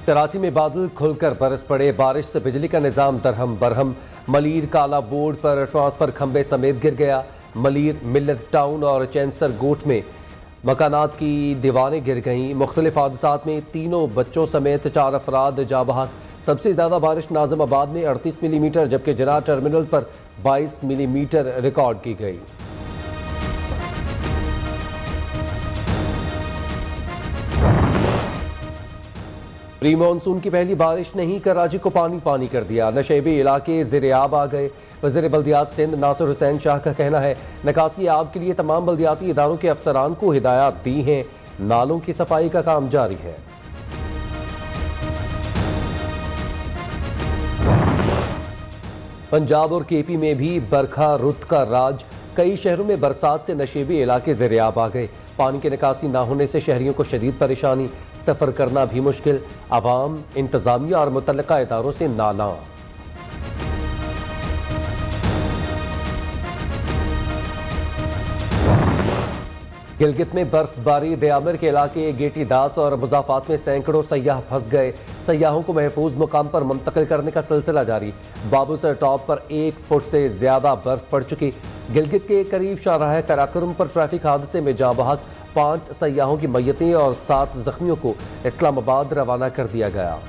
कराची में बादल खुलकर बरस पड़े। बारिश से बिजली का निज़ाम दरहम बरहम। मलीर काला बोर्ड पर ट्रांसफर खंबे समेत गिर गया। मलीर मिल्लत टाउन और चैंसर गोट में मकानात की दीवारें गिर गईं। मुख्तलिफ हादसात में तीनों बच्चों समेत 4 अफराद जा बहक। सबसे ज़्यादा बारिश नाज़िमाबाद में 38 मिलीमीटर जबकि जना टर्मिनल पर 22 मिलीमीटर रिकॉर्ड की गई। प्री मानसून की पहली बारिश ने ही कराची को पानी पानी कर दिया। नशेबी इलाके ज़ेर-ए-आब आ गए। वज़ीर बल्दियात सिंध नासिर हुसैन शाह का कहना है निकासी आब के लिए तमाम बल्दियाती इदारों के अफसरान को हिदायत दी हैं। नालों की सफाई का काम जारी है। पंजाब और केपी में भी बरखा रुत का राज। कई शहरों में बरसात से नशेबी इलाके ज़ेर-ए-आब आ गए। पानी की निकासी न होने से शहरियों को शदीद परेशानी, सफ़र करना भी मुश्किल। अवाम, इंतज़ामिया और मुतल्लिका इदारों से नाला। गिलगित में बर्फबारी। दयामिर के इलाके गेटी दास और मुज़ाफ़ात में सैकड़ों सयाह फंस गए। सयाहों को महफूज मुकाम पर मुंतकिल करने का सिलसिला जारी। बाबूसर टॉप पर 1 फुट से ज़्यादा बर्फ पड़ चुकी। गिलगित के करीब शाहराह कराकरम पर ट्रैफिक हादसे में जाँ बहक 5 सयाहों की मैयतें और 7 जख्मियों को इस्लामाबाद रवाना कर दिया गया।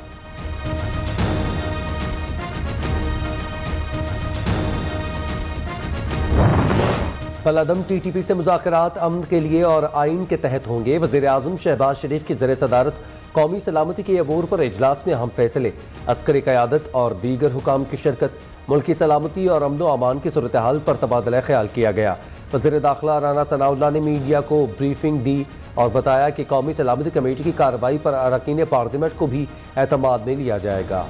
कलअदम TTP से मुज़ाकरात अमन के लिए और आइन के तहत होंगे। वज़ीर आज़म शहबाज शरीफ की ज़ेर सदारत कौमी सलामती के अमूर पर इजलास में अहम फैसले। अस्करी क़यादत और दीगर हुकाम की शिरकत। मुल्की सलामती और अमन व अमान की सूरत हाल पर तबादला ख्याल किया गया। वज़ीर दाखिला राना सनाउल्लाह ने मीडिया को ब्रीफिंग दी और बताया कि कौमी सलामती कमेटी की कार्रवाई पर अरकान पार्लियामेंट को भी एतमाद में लिया जाएगा।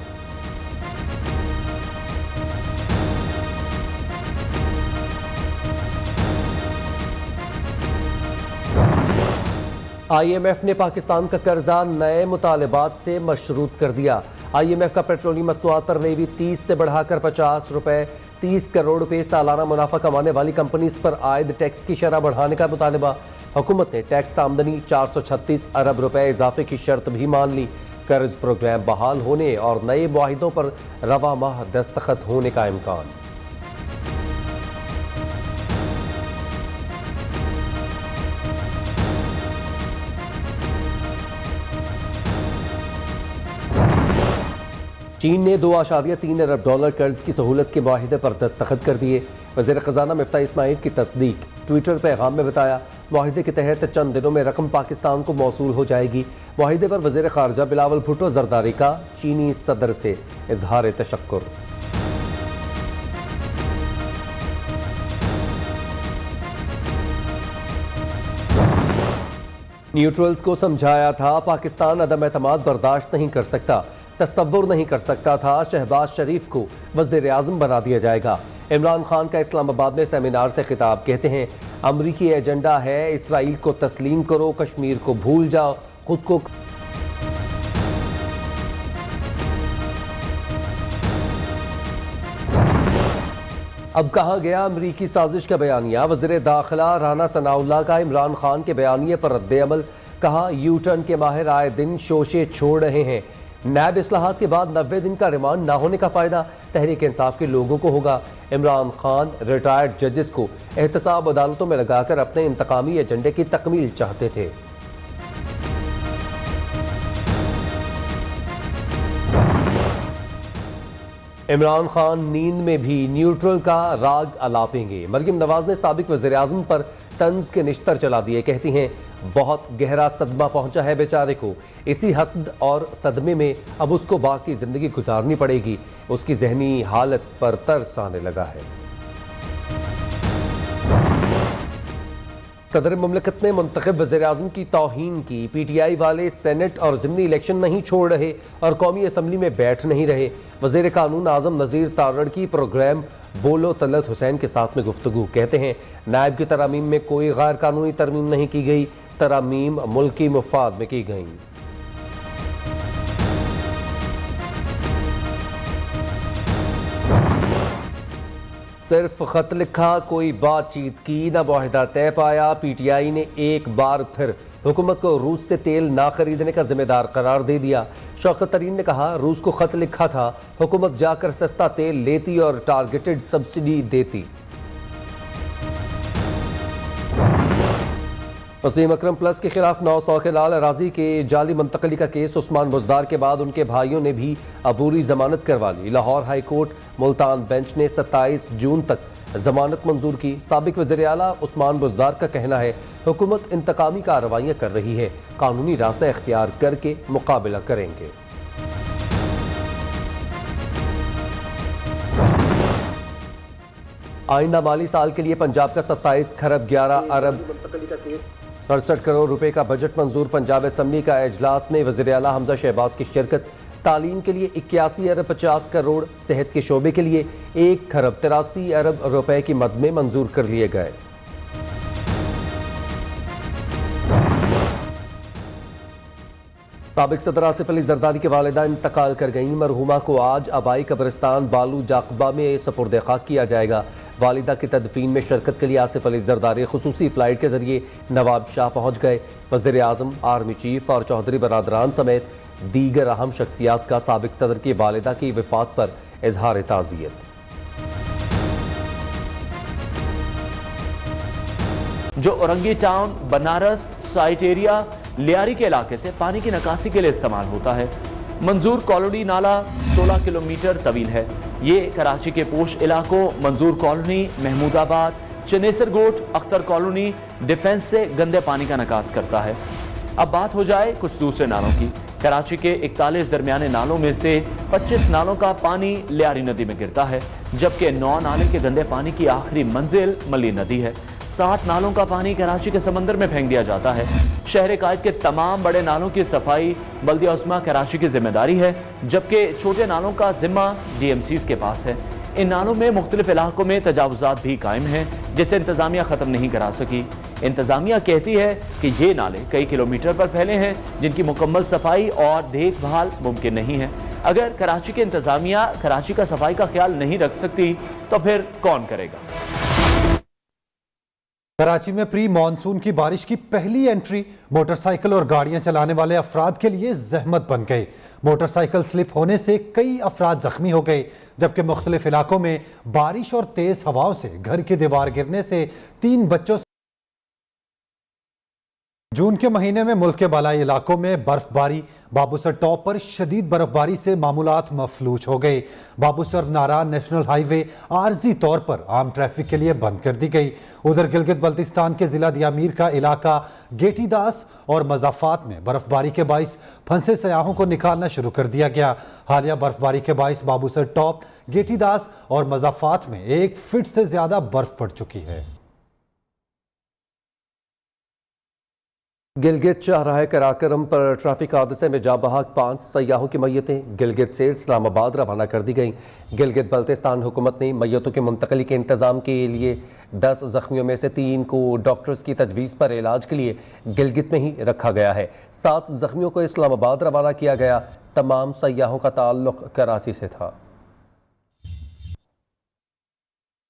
IMF ने पाकिस्तान का कर्जा नए मुतालबात से मशरूत कर दिया। IMF का पेट्रोलियम मसनूआत पर लेवी 30 से बढ़ाकर 50 रुपए। 30 करोड़ रुपए सालाना मुनाफा कमाने वाली कंपनीज पर आयद टैक्स की शरह बढ़ाने का मुतालबा। हुकूमत ने टैक्स आमदनी 436 अरब रुपए इजाफे की शर्त भी मान ली। कर्ज प्रोग्राम बहाल होने और नए मुआहिदों पर रवा माह दस्तखत होने का इम्कान। चीन ने $2.3 अरब कर्ज की सहूलत के मुआहिदे पर दस्तखत कर दिए। वज़ीर ख़जाना मिफ्ताह इस्माइल की तस्दीक। ट्विटर पैगाम में बताया मुआहिदे के तहत चंद दिनों में रकम पाकिस्तान को मौसूल हो जाएगी। मुआहिदे पर वज़ीर ख़ारजा बिलावल भुट्टो ज़रदारी का चीनी सदर से इजहार तशक्कुर। न्यूट्रल्स को समझाया था पाकिस्तान अदम एतमाद बर्दाश्त नहीं कर सकता। तसव्वुर नहीं कर सकता था शहबाज शरीफ को वज़ीर आज़म बना दिया जाएगा। इमरान खान का इस्लामाबाद में सेमिनार से खिताब। कहते हैं अमरीकी एजेंडा है इसराइल को तस्लीम करो, कश्मीर को भूल जाओ, खुद को। अब कहा गया अमरीकी साजिश का बयानिया। वज़ीर दाखिला राना सनाउल्लाह का इमरान खान के बयानिए पर रद्द-ए-अमल। कहा यू टर्न के माहिर आए दिन शोशे छोड़ रहे हैं। नैब इस्लाहात के बाद 90 दिन का रिमांड ना होने का फ़ायदा तहरीक इंसाफ के लोगों को होगा। इमरान खान रिटायर्ड जजेस को एहतसाब अदालतों में लगाकर अपने इंतकामी एजेंडे की तकमील चाहते थे। इमरान खान नींद में भी न्यूट्रल का राग अलापेंगे। मरियम नवाज ने साबिक वज़ीर आज़म पर तंज के निश्तर चला दिए। कहती हैं बहुत गहरा सदमा पहुंचा है बेचारे को। इसी हसद और सदमे में अब उसको बाकी जिंदगी गुजारनी पड़ेगी। उसकी जहनी हालत पर तरस आने लगा है। सदर मुमलिकत ने मुंतखब वज़ीर आज़म की तौहीन की। PTI वाले सेनेट और ज़िमनी इलेक्शन नहीं छोड़ रहे और कौमी असम्बली में बैठ नहीं रहे। वज़ीर कानून आज़म नज़ीर तारड़ की प्रोग्राम बोलो तलत हुसैन के साथ में गुफ्तगू। कहते हैं नायब की तरामीम में कोई गैर कानूनी तरमीम नहीं की गई। तरामीम मुल्की मुफाद में की गई। सिर्फ खत लिखा, कोई बातचीत की, न मुआहिदा तय पाया। PTI ने एक बार फिर हुकूमत को रूस से तेल ना खरीदने का जिम्मेदार करार दे दिया। शौकत तरीन ने कहा, रूस को खत लिखा था, हुकूमत जाकर सस्ता तेल लेती और टारगेटेड सब्सिडी देती। वसीम अकरम प्लस के खिलाफ 900 के लाल अराजी के जाली मुंतकली का केस उस्मान बुजदार के बाद उनके भाइयों ने भी अबूरी जमानत करवा ली। Lahore high court Multan bench ने 27 जून तक जमानत मंजूर की। साबिक वज़ीर आला उस्मान बुजदार का कहना है, हुकूमत इंतकामी कार्रवाइयाँ कर रही है, कानूनी रास्ता इख्तियार करके मुकाबला करेंगे। आइंदा माली साल के लिए पंजाब का 27 खरब 11 अरब 68 करोड़ रुपए का बजट मंजूर। पंजाब असम्बली का इजलास में वज़ीर आला हमजा शहबाज की शिरकत। तालीम के लिए 81 अरब 50 करोड़, सेहत के शोबे के लिए 1 खरब 83 अरब रुपए की मद में मंजूर कर लिए गए। साबिक सदर आसिफ अली जरदारी के वालिदा इंतकाल कर गईं। मरहुमा को आज आबाई कब्रिस्तान बालू जाकबा में सपुर्द खाक किया जाएगा। वालिदा की तदफीन में शिरकत के लिए आसिफ अली जरदारी खुसूसी फ्लाइट के जरिए नवाब शाह पहुँच गए। वज़ीर आज़म, आर्मी चीफ और चौधरी बरादरान समेत दीगर अहम शख्सियात का साबिक सदर की वालिदा की वफात पर इजहार ताज़ियत। जो Orangi town, Banaras, site area, Lyari के इलाके से पानी की निकासी के लिए इस्तेमाल होता है। मंजूर कॉलोनी नाला 16 किलोमीटर तवील है। ये कराची के पोश इलाकों मंजूर कॉलोनी, महमूदाबाद, चनेसर गोट, अख्तर कॉलोनी, डिफेंस से गंदे पानी का निकास करता है। अब बात हो जाए कुछ दूसरे नालों की। कराची के 41 दरमियाने नालों में से 25 नालों का पानी लियारी नदी में गिरता है, जबकि 9 नाले के गंदे पानी की आखिरी मंजिल मली नदी है। 60 नालों का पानी कराची के समंदर में फेंक दिया जाता है। शहर कायद के तमाम बड़े नालों की सफाई बल्दिया उस्मा कराची की जिम्मेदारी है, जबकि छोटे नालों का जिम्मा DMCs के पास है। इन नालों में मुख्तलिफ इलाकों में तजावुजात भी कायम हैं, जिसे इंतजामिया ख़त्म नहीं करा सकी। इंतजामिया कहती है कि ये नाले कई किलोमीटर पर फैले हैं, जिनकी मुकम्मल सफाई और देखभाल मुमकिन नहीं है। अगर कराची की इंतजामिया कराची का सफाई का ख्याल नहीं रख सकती तो फिर कौन करेगा। कराची में प्री मानसून की बारिश की पहली एंट्री मोटरसाइकिल और गाड़ियां चलाने वाले अफराद के लिए जहमत बन गई। मोटरसाइकिल स्लिप होने से कई अफराद जख्मी हो गए, जबकि मुख्तलिफ इलाकों में बारिश और तेज हवाओं से घर की दीवार गिरने से 3 बच्चों। जून के महीने में मुल्क के बालाई इलाकों में बर्फबारी। बाबूसर टॉप पर शदीद बर्फबारी से मामूलात मफलूज हो गए। बाबूसर नारान नेशनल हाईवे आर्जी तौर पर आम ट्रैफिक के लिए बंद कर दी गई। उधर गिलगित बल्तिस्तान के जिला दियामीर का इलाका गेटीदास और मजाफात में बर्फबारी के बाइस फंसे सयाहों को निकालना शुरू कर दिया गया। हालिया बर्फबारी के बाइस बाबूसर टॉप, गेटीदास और मजाफात में 1 फीट से ज्यादा बर्फ पड़ चुकी है। गिलगित शाहराह कराकरम पर ट्रैफिक हादसे में जाँ बहक 5 सयाहों की मैयतें गिलगित से इस्लामाबाद रवाना कर दी गईं। गिलगित बल्तिस्तान हुकूमत ने मैयतों की मुंतकली के इंतजाम के लिए 10 जख्मियों में से 3 को डॉक्टर्स की तजवीज़ पर इलाज के लिए गिलगित में ही रखा गया है। 7 जख्मियों को इस्लामाबाद रवाना किया गया। तमाम सयाहों का ताल्लुक कराची से था।